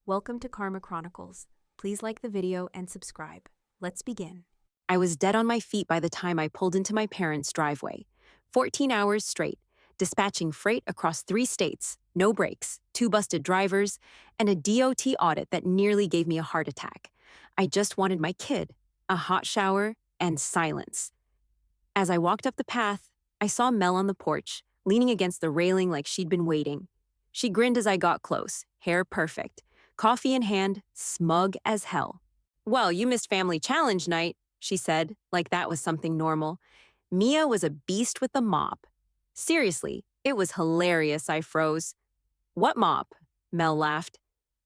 Welcome to Karma Chronicles. Please like the video and subscribe. Let's begin. I was dead on my feet by the time I pulled into my parents' driveway. 14 hours straight, dispatching freight across 3 states, no brakes, 2 busted drivers, and a DOT audit that nearly gave me a heart attack. I just wanted my kid, a hot shower, and silence. As I walked up the path, I saw Mel on the porch, leaning against the railing like she'd been waiting. She grinned as I got close, hair perfect, coffee in hand, smug as hell. "Well, you missed family challenge night," she said, like that was something normal. Mia was a beast with the mop. Seriously, it was hilarious, I froze. "What mop?" Mel laughed.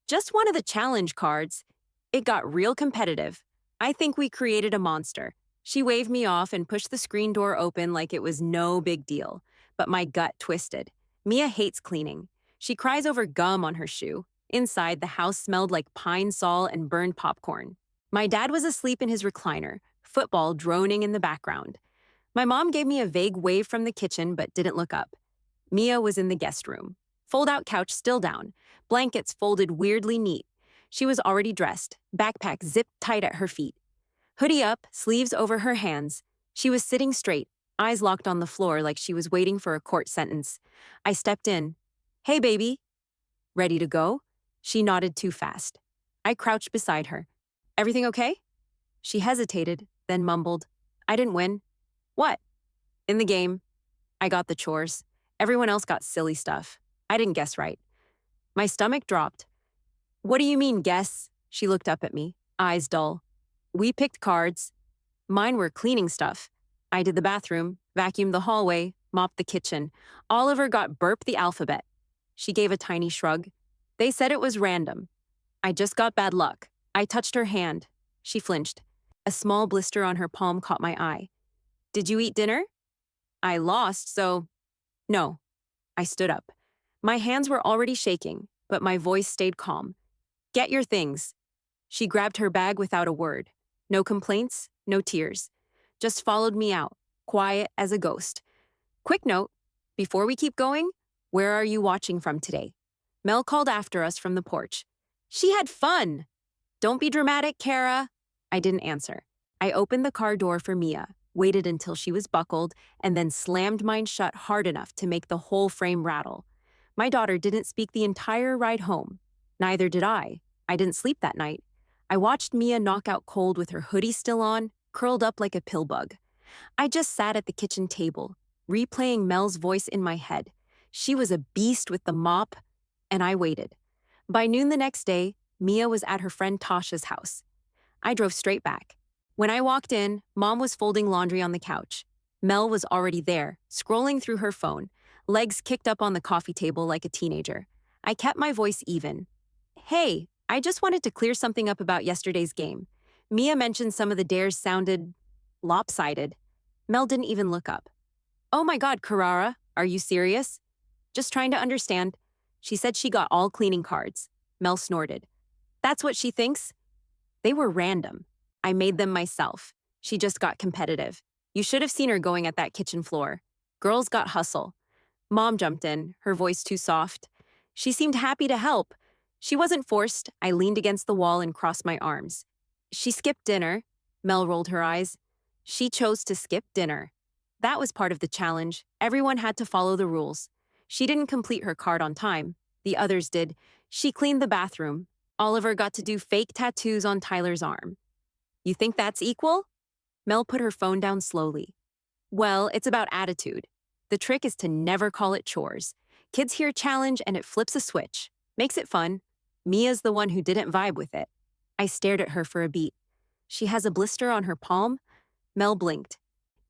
"Just one of the challenge cards. It got real competitive. I think we created a monster." She waved me off and pushed the screen door open like it was no big deal, but my gut twisted. Mia hates cleaning. She cries over gum on her shoe. Inside, the house smelled like pine sol and burned popcorn. My dad was asleep in his recliner, football droning in the background. My mom gave me a vague wave from the kitchen but didn't look up. Mia was in the guest room. Fold-out couch still down, blankets folded weirdly neat. She was already dressed, backpack zipped tight at her feet. Hoodie up, sleeves over her hands. She was sitting straight, eyes locked on the floor like she was waiting for a court sentence. I stepped in. "Hey, baby." "Ready to go?" She nodded too fast. I crouched beside her. "Everything okay?" She hesitated, then mumbled, "I didn't win." "What?" "In the game. I got the chores. Everyone else got silly stuff. I didn't guess right." My stomach dropped. "What do you mean, guess?" She looked up at me, eyes dull. "We picked cards. Mine were cleaning stuff. I did the bathroom, vacuumed the hallway, mopped the kitchen. Oliver got burp the alphabet." She gave a tiny shrug. "They said it was random. I just got bad luck." I touched her hand. She flinched. A small blister on her palm caught my eye. "Did you eat dinner?" "I lost, so—" "No." I stood up. My hands were already shaking, but my voice stayed calm. "Get your things." She grabbed her bag without a word. No complaints, no tears. Just followed me out, quiet as a ghost. "Quick note, before we keep going, where are you watching from today?" Mel called after us from the porch. "She had fun!" "Don't be dramatic, Kara." I didn't answer. I opened the car door for Mia, waited until she was buckled, and then slammed mine shut hard enough to make the whole frame rattle. My daughter didn't speak the entire ride home. Neither did I. I didn't sleep that night. I watched Mia knock out cold with her hoodie still on, curled up like a pill bug. I just sat at the kitchen table, replaying Mel's voice in my head. She was a beast with the mop, and I waited. By noon the next day, Mia was at her friend Tasha's house. I drove straight back. When I walked in, Mom was folding laundry on the couch. Mel was already there, scrolling through her phone, legs kicked up on the coffee table like a teenager. I kept my voice even. "Hey, I just wanted to clear something up about yesterday's game. Mia mentioned some of the dares sounded lopsided." Mel didn't even look up. "Oh my God, Carrara, are you serious?" "Just trying to understand." She said she got all cleaning cards. Mel snorted. "That's what she thinks?" "They were random. I made them myself. She just got competitive. You should have seen her going at that kitchen floor. Girls got hustle." Mom jumped in, her voice too soft. She seemed happy to help. She wasn't forced. I leaned against the wall and crossed my arms. "She skipped dinner." Mel rolled her eyes. "She chose to skip dinner. That was part of the challenge. Everyone had to follow the rules. She didn't complete her card on time. The others did. She cleaned the bathroom. Oliver got to do fake tattoos on Tyler's arm." "You think that's equal?" Mel put her phone down slowly. "Well, it's about attitude. The trick is to never call it chores. Kids hear challenge and it flips a switch. Makes it fun. Mia's the one who didn't vibe with it." I stared at her for a beat. "She has a blister on her palm?" Mel blinked.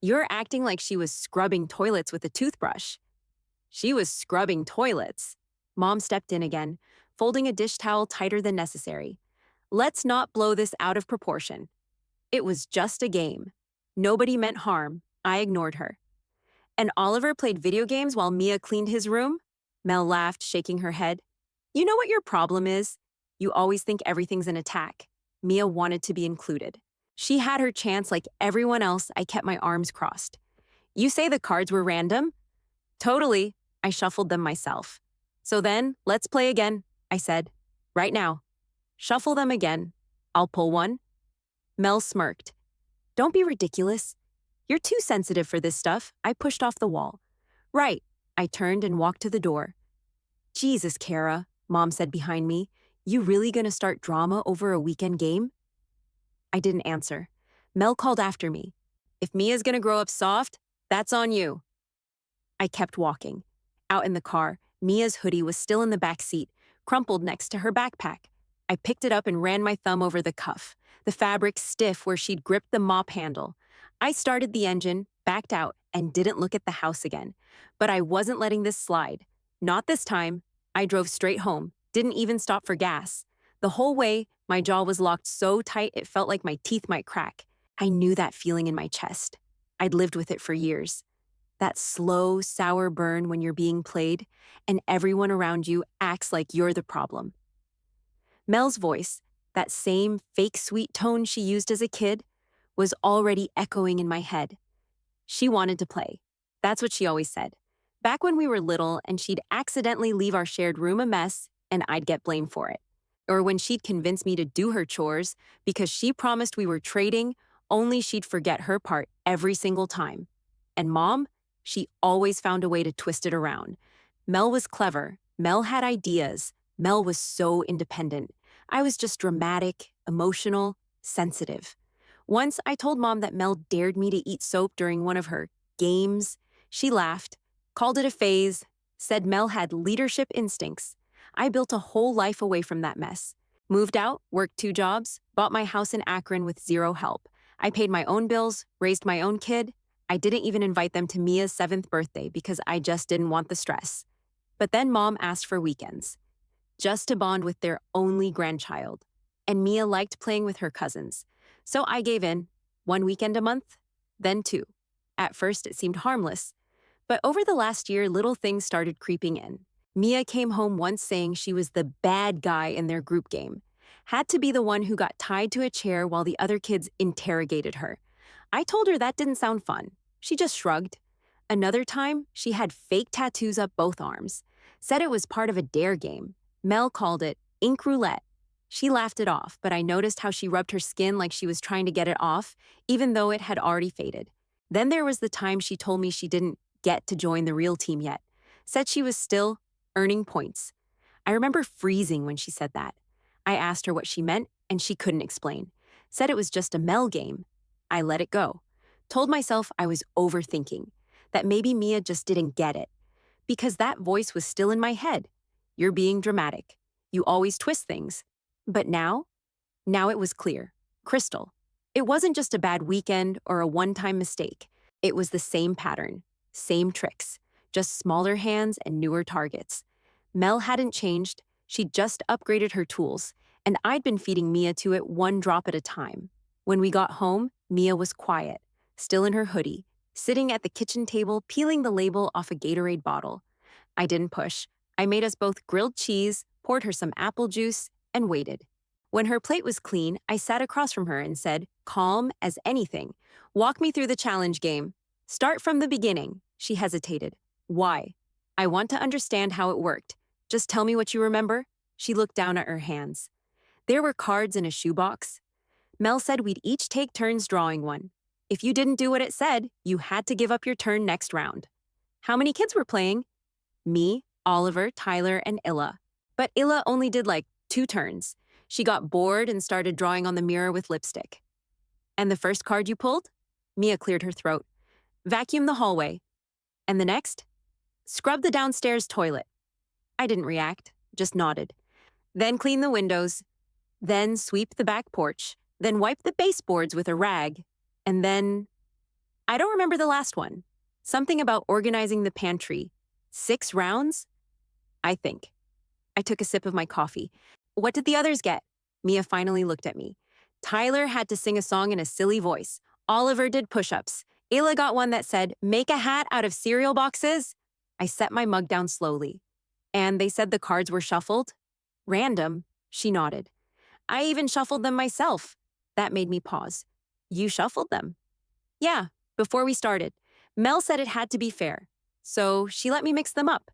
"You're acting like she was scrubbing toilets with a toothbrush." "She was scrubbing toilets." Mom stepped in again, folding a dish towel tighter than necessary. "Let's not blow this out of proportion. It was just a game. Nobody meant harm." I ignored her. "And Oliver played video games while Mia cleaned his room?" Mel laughed, shaking her head. "You know what your problem is? You always think everything's an attack." Mia wanted to be included. She had her chance like everyone else. I kept my arms crossed. "You say the cards were random?" "Totally." I shuffled them myself. "So then, let's play again," I said. "Right now." Shuffle them again. I'll pull one. Mel smirked. Don't be ridiculous. You're too sensitive for this stuff. I pushed off the wall. Right. I turned and walked to the door. Jesus, Kara, Mom said behind me. You really gonna start drama over a weekend game? I didn't answer. Mel called after me. If Mia's gonna grow up soft, that's on you. I kept walking. Out in the car, Mia's hoodie was still in the back seat, crumpled next to her backpack. I picked it up and ran my thumb over the cuff, the fabric stiff where she'd gripped the mop handle. I started the engine, backed out, and didn't look at the house again. But I wasn't letting this slide. Not this time. I drove straight home, didn't even stop for gas. The whole way, my jaw was locked so tight it felt like my teeth might crack. I knew that feeling in my chest. I'd lived with it for years. That slow, sour burn when you're being played, and everyone around you acts like you're the problem. Mel's voice, that same fake sweet tone she used as a kid, was already echoing in my head. She wanted to play. That's what she always said. Back when we were little and she'd accidentally leave our shared room a mess and I'd get blamed for it. Or when she'd convince me to do her chores because she promised we were trading, only she'd forget her part every single time. And Mom, she always found a way to twist it around. Mel was clever. Mel had ideas. Mel was so independent. I was just dramatic, emotional, sensitive. Once I told Mom that Mel dared me to eat soap during one of her games. She laughed, called it a phase, said Mel had leadership instincts. I built a whole life away from that mess. Moved out, worked 2 jobs, bought my house in Akron with 0 help. I paid my own bills, raised my own kid. I didn't even invite them to Mia's 7th birthday because I just didn't want the stress. But then Mom asked for weekends, just to bond with their only grandchild. And Mia liked playing with her cousins. So I gave in, 1 weekend a month, then 2. At first it seemed harmless. But over the last year, little things started creeping in. Mia came home once saying she was the bad guy in their group game. Had to be the one who got tied to a chair while the other kids interrogated her. I told her that didn't sound fun. She just shrugged. Another time, she had fake tattoos up both arms. Said it was part of a dare game. Mel called it ink roulette. She laughed it off, but I noticed how she rubbed her skin like she was trying to get it off, even though it had already faded. Then there was the time she told me she didn't get to join the real team yet. Said she was still earning points. I remember freezing when she said that. I asked her what she meant, and she couldn't explain. Said it was just a Mel game. I let it go. Told myself I was overthinking, that maybe Mia just didn't get it. Because that voice was still in my head. You're being dramatic. You always twist things. But now it was clear. Crystal. It wasn't just a bad weekend or a one-time mistake. It was the same pattern, same tricks, just smaller hands and newer targets. Mel hadn't changed. She'd just upgraded her tools, and I'd been feeding Mia to it 1 drop at a time. When we got home, Mia was quiet, still in her hoodie, sitting at the kitchen table peeling the label off a Gatorade bottle. I didn't push. I made us both grilled cheese, poured her some apple juice, and waited. When her plate was clean, I sat across from her and said, calm as anything, walk me through the challenge game. Start from the beginning. She hesitated. Why? I want to understand how it worked. Just tell me what you remember. She looked down at her hands. There were cards in a shoebox. Mel said we'd each take turns drawing one. If you didn't do what it said, you had to give up your turn next round. How many kids were playing? Me, Oliver, Tyler, and Illa. But Illa only did like 2 turns. She got bored and started drawing on the mirror with lipstick. And the first card you pulled? Mia cleared her throat. Vacuum the hallway. And the next? Scrub the downstairs toilet. I didn't react, just nodded. Then clean the windows. Then sweep the back porch. Then wipe the baseboards with a rag. And then... I don't remember the last one. Something about organizing the pantry. 6 rounds? I think. I took a sip of my coffee. What did the others get? Mia finally looked at me. Tyler had to sing a song in a silly voice. Oliver did push-ups. Ayla got one that said, make a hat out of cereal boxes. I set my mug down slowly. And they said the cards were shuffled? Random. She nodded. I even shuffled them myself. That made me pause. You shuffled them? Yeah, before we started. Mel said it had to be fair. So she let me mix them up.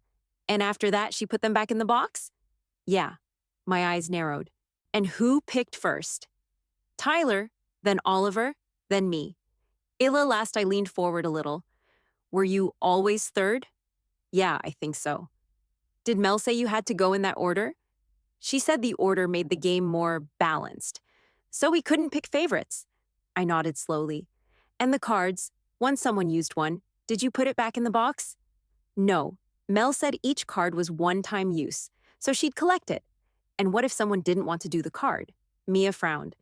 And after that, she put them back in the box? Yeah. My eyes narrowed. And who picked first? Tyler, then Oliver, then me. Last I leaned forward a little. Were you always third? Yeah, I think so. Did Mel say you had to go in that order? She said the order made the game more balanced, so we couldn't pick favorites. I nodded slowly. And the cards, once someone used one, did you put it back in the box? No. Mel said each card was one-time use, so she'd collect it. And what if someone didn't want to do the card? Mia frowned.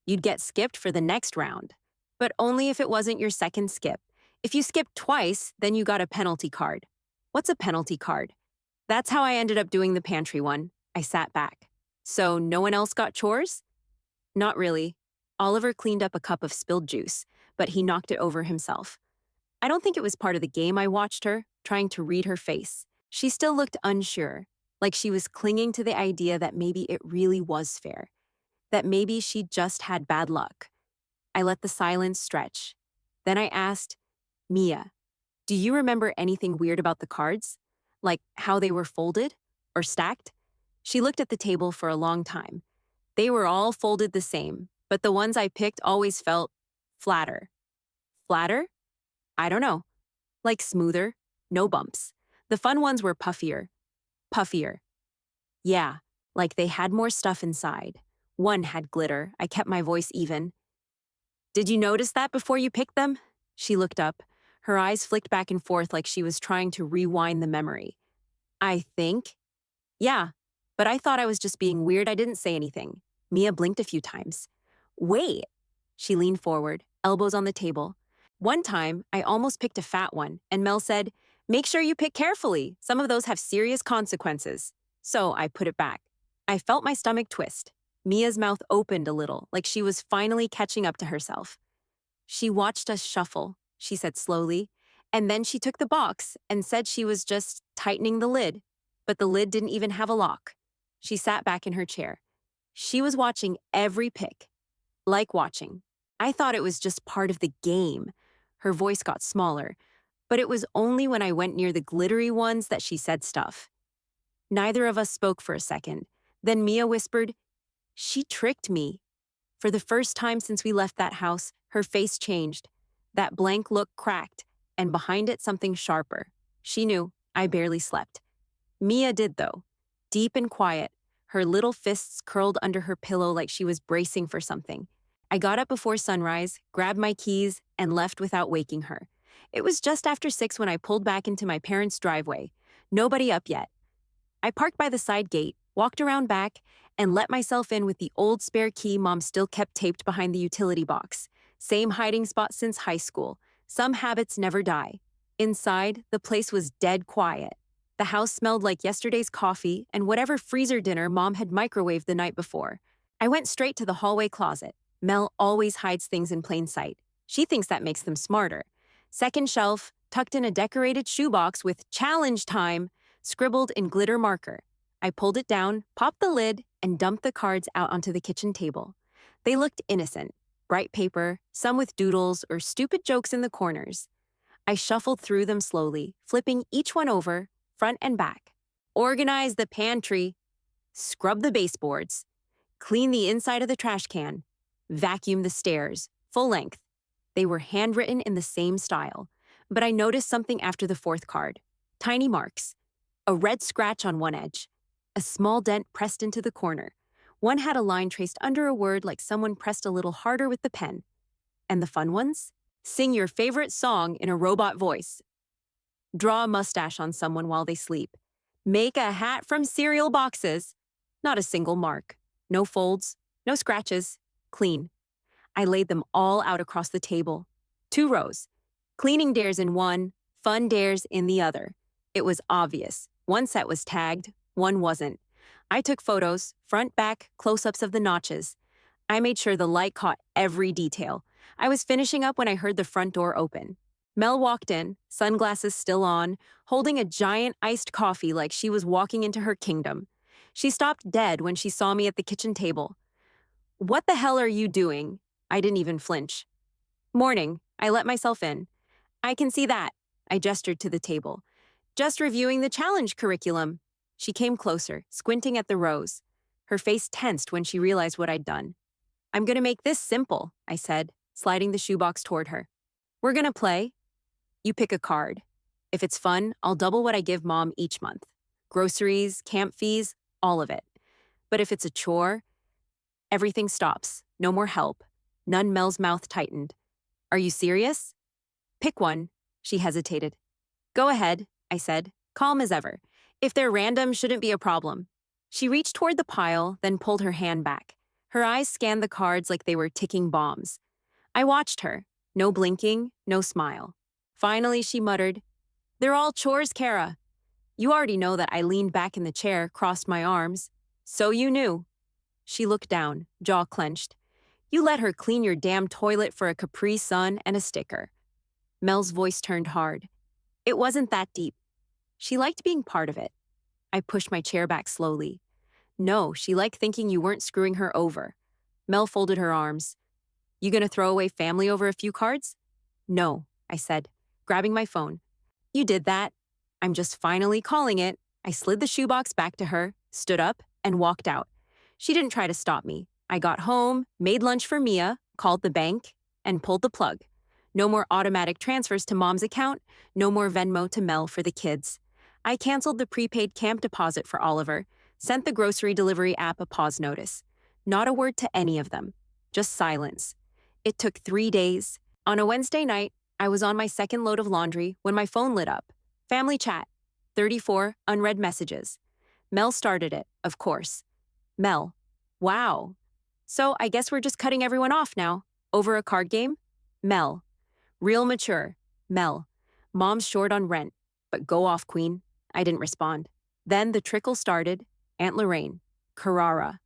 You'd get skipped for the next round. But only if it wasn't your second skip. If you skipped twice, then you got a penalty card. What's a penalty card? That's how I ended up doing the pantry one. I sat back. So no one else got chores? Not really. Oliver cleaned up a cup of spilled juice, but he knocked it over himself. I don't think it was part of the game. I watched her, trying to read her face. She still looked unsure, like she was clinging to the idea that maybe it really was fair, that maybe she just had bad luck. I let the silence stretch. Then I asked, Mia, do you remember anything weird about the cards? Like how they were folded or stacked? She looked at the table for a long time. They were all folded the same, but the ones I picked always felt flatter. Flatter? I don't know. Like smoother, no bumps. The fun ones were puffier. Puffier. Yeah, like they had more stuff inside. One had glitter. I kept my voice even. Did you notice that before you picked them? She looked up. Her eyes flicked back and forth like she was trying to rewind the memory. I think. Yeah, but I thought I was just being weird. I didn't say anything. Mia blinked a few times. Wait. She leaned forward, elbows on the table. One time, I almost picked a fat one, and Mel said, make sure you pick carefully. Some of those have serious consequences. So I put it back. I felt my stomach twist. Mia's mouth opened a little, like she was finally catching up to herself. She watched us shuffle, she said slowly, and then she took the box and said she was just tightening the lid. But the lid didn't even have a lock. She sat back in her chair. She was watching every pick. Like watching. I thought it was just part of the game. Her voice got smaller, but it was only when I went near the glittery ones that she said stuff. Neither of us spoke for a second. Then Mia whispered, she tricked me. For the first time since we left that house, her face changed. That blank look cracked, and behind it something sharper. She knew. I barely slept. Mia did, though. Deep and quiet, her little fists curled under her pillow like she was bracing for something. I got up before sunrise, grabbed my keys, and left without waking her. It was just after 6 when I pulled back into my parents' driveway. Nobody up yet. I parked by the side gate, walked around back, and let myself in with the old spare key Mom still kept taped behind the utility box. Same hiding spot since high school. Some habits never die. Inside, the place was dead quiet. The house smelled like yesterday's coffee and whatever freezer dinner Mom had microwaved the night before. I went straight to the hallway closet. Mel always hides things in plain sight. She thinks that makes them smarter. Second shelf, tucked in a decorated shoebox with "Challenge Time" scribbled in glitter marker. I pulled it down, popped the lid, and dumped the cards out onto the kitchen table. They looked innocent. Bright paper, some with doodles or stupid jokes in the corners. I shuffled through them slowly, flipping each one over, front and back. Organize the pantry. Scrub the baseboards. Clean the inside of the trash can. Vacuum the stairs, full length. They were handwritten in the same style, but I noticed something after the fourth card. Tiny marks. A red scratch on one edge. A small dent pressed into the corner. One had a line traced under a word like someone pressed a little harder with the pen. And the fun ones? Sing your favorite song in a robot voice. Draw a mustache on someone while they sleep. Make a hat from cereal boxes. Not a single mark. No folds. No scratches. Clean. I laid them all out across the table. 2 rows. Cleaning dares in one, fun dares in the other. It was obvious. One set was tagged, one wasn't. I took photos, front, back, close-ups of the notches. I made sure the light caught every detail. I was finishing up when I heard the front door open. Mel walked in, sunglasses still on, holding a giant iced coffee like she was walking into her kingdom. She stopped dead when she saw me at the kitchen table. What the hell are you doing? I didn't even flinch. Morning. I let myself in. I can see that. I gestured to the table. Just reviewing the challenge curriculum. She came closer, squinting at the rows. Her face tensed when she realized what I'd done. I'm gonna make this simple, I said, sliding the shoebox toward her. We're gonna play. You pick a card. If it's fun, I'll double what I give Mom each month. Groceries, camp fees, all of it. But if it's a chore, everything stops. No more help. None. Mel's mouth tightened. Are you serious? Pick one. She hesitated. Go ahead, I said, calm as ever. If they're random, shouldn't be a problem. She reached toward the pile, then pulled her hand back. Her eyes scanned the cards like they were ticking bombs. I watched her. No blinking, no smile. Finally, she muttered, They're all chores, Kara. You already know that. I leaned back in the chair, crossed my arms. So you knew. She looked down, jaw clenched. You let her clean your damn toilet for a Capri Sun and a sticker. Mel's voice turned hard. It wasn't that deep. She liked being part of it. I pushed my chair back slowly. No, she liked thinking you weren't screwing her over. Mel folded her arms. You gonna throw away family over a few cards? No, I said, grabbing my phone. You did that. I'm just finally calling it. I slid the shoebox back to her, stood up, and walked out. She didn't try to stop me. I got home, made lunch for Mia, called the bank, and pulled the plug. No more automatic transfers to Mom's account, no more Venmo to Mel for the kids. I canceled the prepaid camp deposit for Oliver, sent the grocery delivery app a pause notice. Not a word to any of them. Just silence. It took 3 days. On a Wednesday night, I was on my second load of laundry when my phone lit up. Family chat. 34 unread messages. Mel started it, of course. Mel. Wow. So I guess we're just cutting everyone off now. Over a card game? Mel. Real mature. Mel. Mom's short on rent. But go off, queen. I didn't respond. Then the trickle started. Aunt Lorraine. Carrara.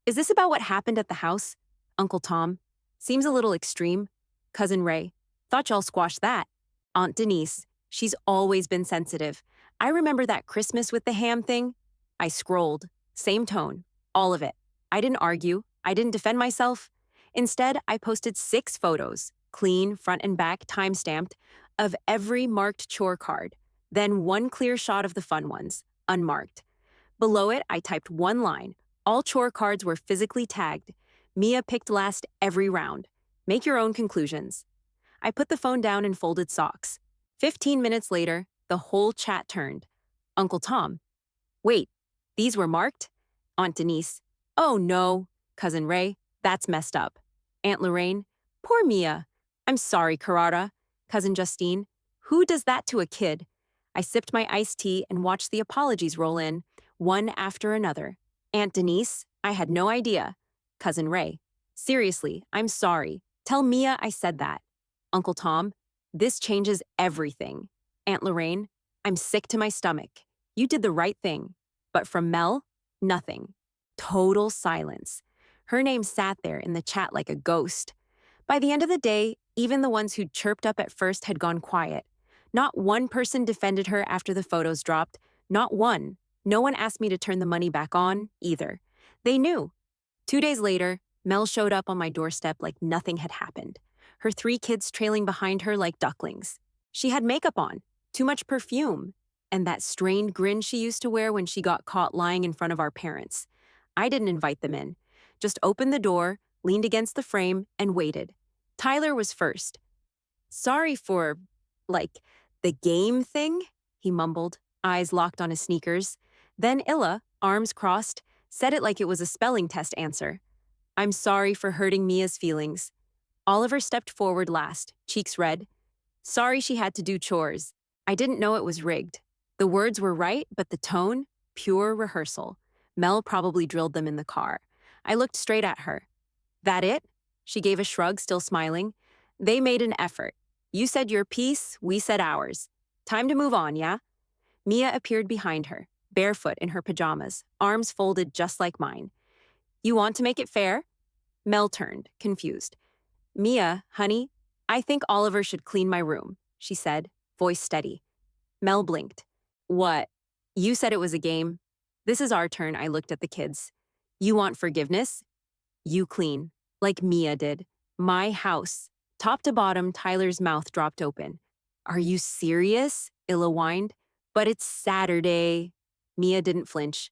Is this about what happened at the house? Uncle Tom. Seems a little extreme. Cousin Ray. Thought y'all squashed that. Aunt Denise. She's always been sensitive. I remember that Christmas with the ham thing. I scrolled. Same tone. All of it. I didn't argue. I didn't defend myself. Instead, I posted 6 photos, clean, front and back, time-stamped, of every marked chore card. Then 1 clear shot of the fun ones, unmarked. Below it, I typed 1 line. All chore cards were physically tagged. Mia picked last every round. Make your own conclusions. I put the phone down and folded socks. 15 minutes later, the whole chat turned. Uncle Tom. Wait, these were marked? Aunt Denise. Oh no. Cousin Ray. That's messed up. Aunt Lorraine. Poor Mia. I'm sorry, Carrara. Cousin Justine. Who does that to a kid? I sipped my iced tea and watched the apologies roll in, one after another. Aunt Denise. I had no idea. Cousin Ray. Seriously, I'm sorry. Tell Mia I said that. Uncle Tom. This changes everything. Aunt Lorraine. I'm sick to my stomach. You did the right thing. But from Mel, nothing. Total silence. Her name sat there in the chat like a ghost. By the end of the day, even the ones who'd chirped up at first had gone quiet. Not one person defended her after the photos dropped. Not one. No one asked me to turn the money back on, either. They knew. 2 days later, Mel showed up on my doorstep like nothing had happened. Her 3 kids trailing behind her like ducklings. She had makeup on, too much perfume, and that strained grin she used to wear when she got caught lying in front of our parents. I didn't invite them in. Just opened the door, leaned against the frame, and waited. Tyler was first. Sorry for, the game thing, he mumbled, eyes locked on his sneakers. Then Illa, arms crossed, said it like it was a spelling test answer. I'm sorry for hurting Mia's feelings. Oliver stepped forward last, cheeks red. Sorry she had to do chores. I didn't know it was rigged. The words were right, but the tone, pure rehearsal. Mel probably drilled them in the car. I looked straight at her. That it? She gave a shrug, still smiling. They made an effort. You said your piece, we said ours. Time to move on, yeah? Mia appeared behind her, barefoot in her pajamas, arms folded just like mine. You want to make it fair? Mel turned, confused. Mia, honey, I think Oliver should clean my room, she said, voice steady. Mel blinked. What? You said it was a game. This is our turn, I looked at the kids. You want forgiveness? You clean, like Mia did. My house. Top to bottom, Tyler's mouth dropped open. Are you serious? Illa whined. But it's Saturday. Mia didn't flinch.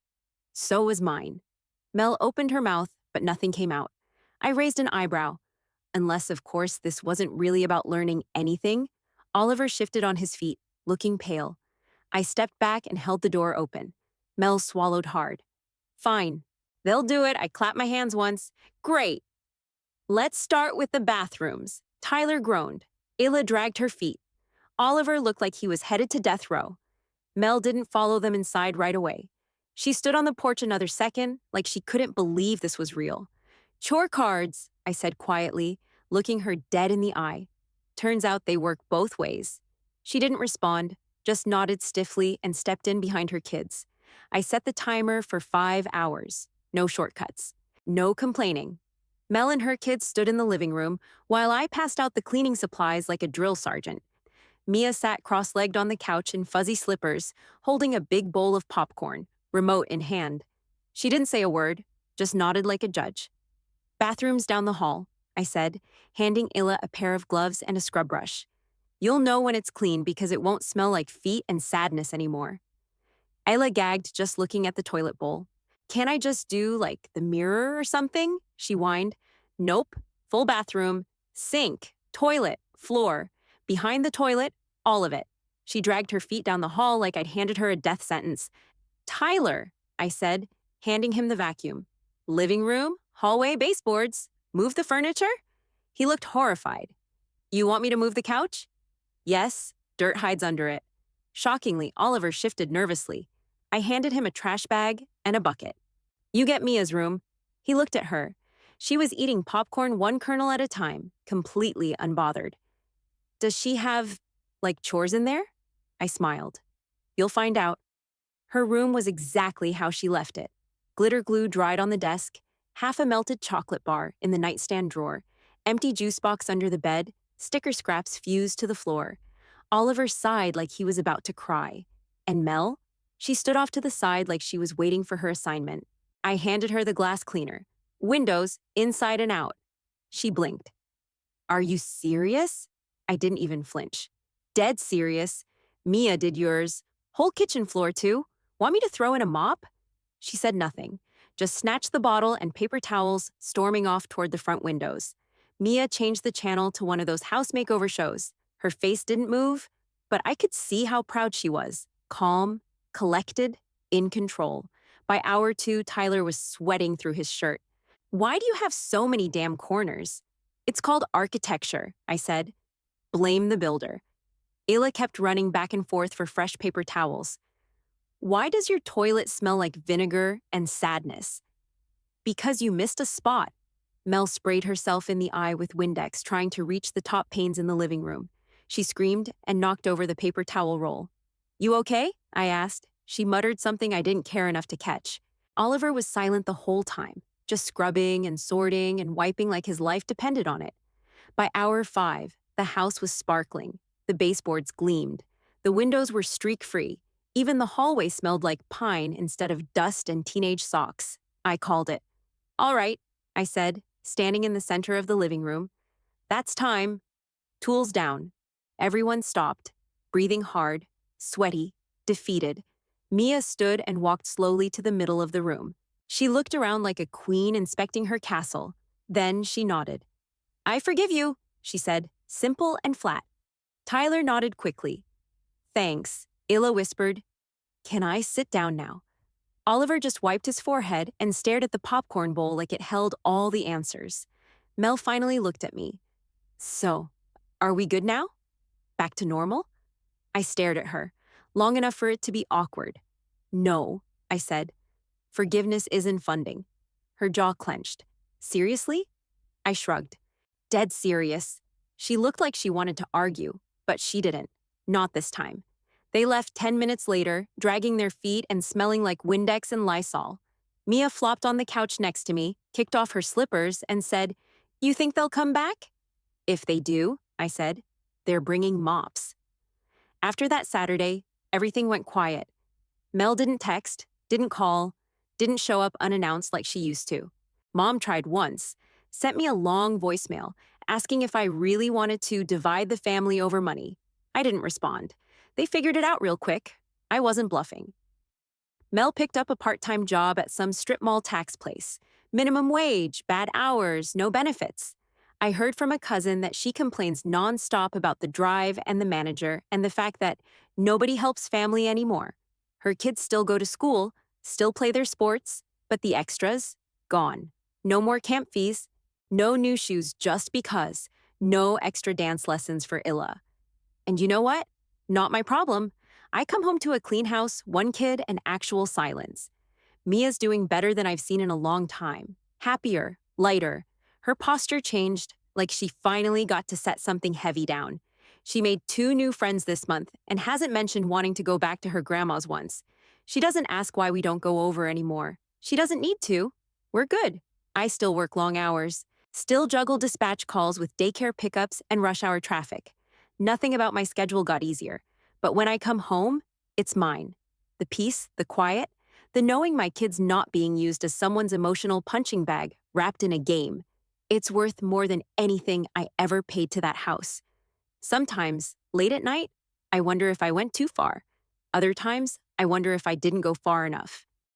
So was mine. Mel opened her mouth, but nothing came out. I raised an eyebrow. Unless, of course, this wasn't really about learning anything. Oliver shifted on his feet, looking pale. I stepped back and held the door open. Mel swallowed hard. Fine. They'll do it. I clapped my hands once. Great. Let's start with the bathrooms. Tyler groaned. Ayla dragged her feet. Oliver looked like he was headed to death row. Mel didn't follow them inside right away. She stood on the porch another second, like she couldn't believe this was real. Chore cards, I said quietly, looking her dead in the eye. Turns out they work both ways. She didn't respond, just nodded stiffly and stepped in behind her kids. I set the timer for 5 hours. No shortcuts. No complaining. Mel and her kids stood in the living room while I passed out the cleaning supplies like a drill sergeant. Mia sat cross-legged on the couch in fuzzy slippers, holding a big bowl of popcorn, remote in hand. She didn't say a word, just nodded like a judge. Bathrooms down the hall, I said, handing Illa a pair of gloves and a scrub brush. You'll know when it's clean because it won't smell like feet and sadness anymore. Illa gagged just looking at the toilet bowl. Can't I just do, like, the mirror or something? She whined. Nope. Full bathroom, sink, toilet, floor. Behind the toilet, all of it. She dragged her feet down the hall like I'd handed her a death sentence. Tyler, I said, handing him the vacuum. Living room, hallway, baseboards. Move the furniture? He looked horrified. You want me to move the couch? Yes, dirt hides under it. Shockingly, Oliver shifted nervously. I handed him a trash bag and a bucket. You get Mia's room. He looked at her. She was eating popcorn one kernel at a time, completely unbothered. Does she have, like, chores in there? I smiled. You'll find out. Her room was exactly how she left it. Glitter glue dried on the desk, half a melted chocolate bar in the nightstand drawer, empty juice box under the bed, sticker scraps fused to the floor. Oliver sighed like he was about to cry. And Mel? She stood off to the side like she was waiting for her assignment. I handed her the glass cleaner. Windows, inside and out. She blinked. Are you serious? I didn't even flinch. Dead serious. Mia did yours. Whole kitchen floor, too. Want me to throw in a mop? She said nothing, just snatched the bottle and paper towels, storming off toward the front windows. Mia changed the channel to one of those house makeover shows. Her face didn't move, but I could see how proud she was. Calm, collected, in control. By hour 2, Tyler was sweating through his shirt. Why do you have so many damn corners? It's called architecture, I said. Blame the builder. Ayla kept running back and forth for fresh paper towels. Why does your toilet smell like vinegar and sadness? Because you missed a spot. Mel sprayed herself in the eye with Windex, trying to reach the top panes in the living room. She screamed and knocked over the paper towel roll. You okay? I asked. She muttered something I didn't care enough to catch. Oliver was silent the whole time, just scrubbing and sorting and wiping like his life depended on it. By hour 5, the house was sparkling. The baseboards gleamed. The windows were streak-free. Even the hallway smelled like pine instead of dust and teenage socks. I called it. All right, I said, standing in the center of the living room. That's time. Tools down. Everyone stopped, breathing hard, sweaty, defeated. Mia stood and walked slowly to the middle of the room. She looked around like a queen inspecting her castle. Then she nodded. I forgive you, she said, simple and flat. Tyler nodded quickly. Thanks, Illa whispered. Can I sit down now? Oliver just wiped his forehead and stared at the popcorn bowl like it held all the answers. Mel finally looked at me. So, are we good now? Back to normal? I stared at her, long enough for it to be awkward. No, I said. Forgiveness isn't funding. Her jaw clenched. Seriously? I shrugged. Dead serious. She looked like she wanted to argue, but she didn't. Not this time. They left 10 minutes later, dragging their feet and smelling like Windex and Lysol. Mia flopped on the couch next to me, kicked off her slippers, and said, You think they'll come back? If they do, I said, they're bringing mops. After that Saturday, everything went quiet. Mel didn't text, didn't call, didn't show up unannounced like she used to. Mom tried once, sent me a long voicemail asking if I really wanted to divide the family over money. I didn't respond. They figured it out real quick. I wasn't bluffing. Mel picked up a part-time job at some strip mall tax place. Minimum wage, bad hours, no benefits. I heard from a cousin that she complains nonstop about the drive and the manager and the fact that nobody helps family anymore. Her kids still go to school, still play their sports, but the extras, gone. No more camp fees, no new shoes just because, no extra dance lessons for Illa. And you know what? Not my problem. I come home to a clean house, one kid, and actual silence. Mia's doing better than I've seen in a long time. Happier, lighter. Her posture changed, like she finally got to set something heavy down. She made 2 new friends this month and hasn't mentioned wanting to go back to her grandma's once. She doesn't ask why we don't go over anymore. She doesn't need to. We're good. I still work long hours, still juggle dispatch calls with daycare pickups and rush hour traffic. Nothing about my schedule got easier. But when I come home, it's mine. The peace, the quiet, the knowing my kid's not being used as someone's emotional punching bag wrapped in a game. It's worth more than anything I ever paid to that house. Sometimes, late at night, I wonder if I went too far. Other times, I wonder if I didn't go far enough.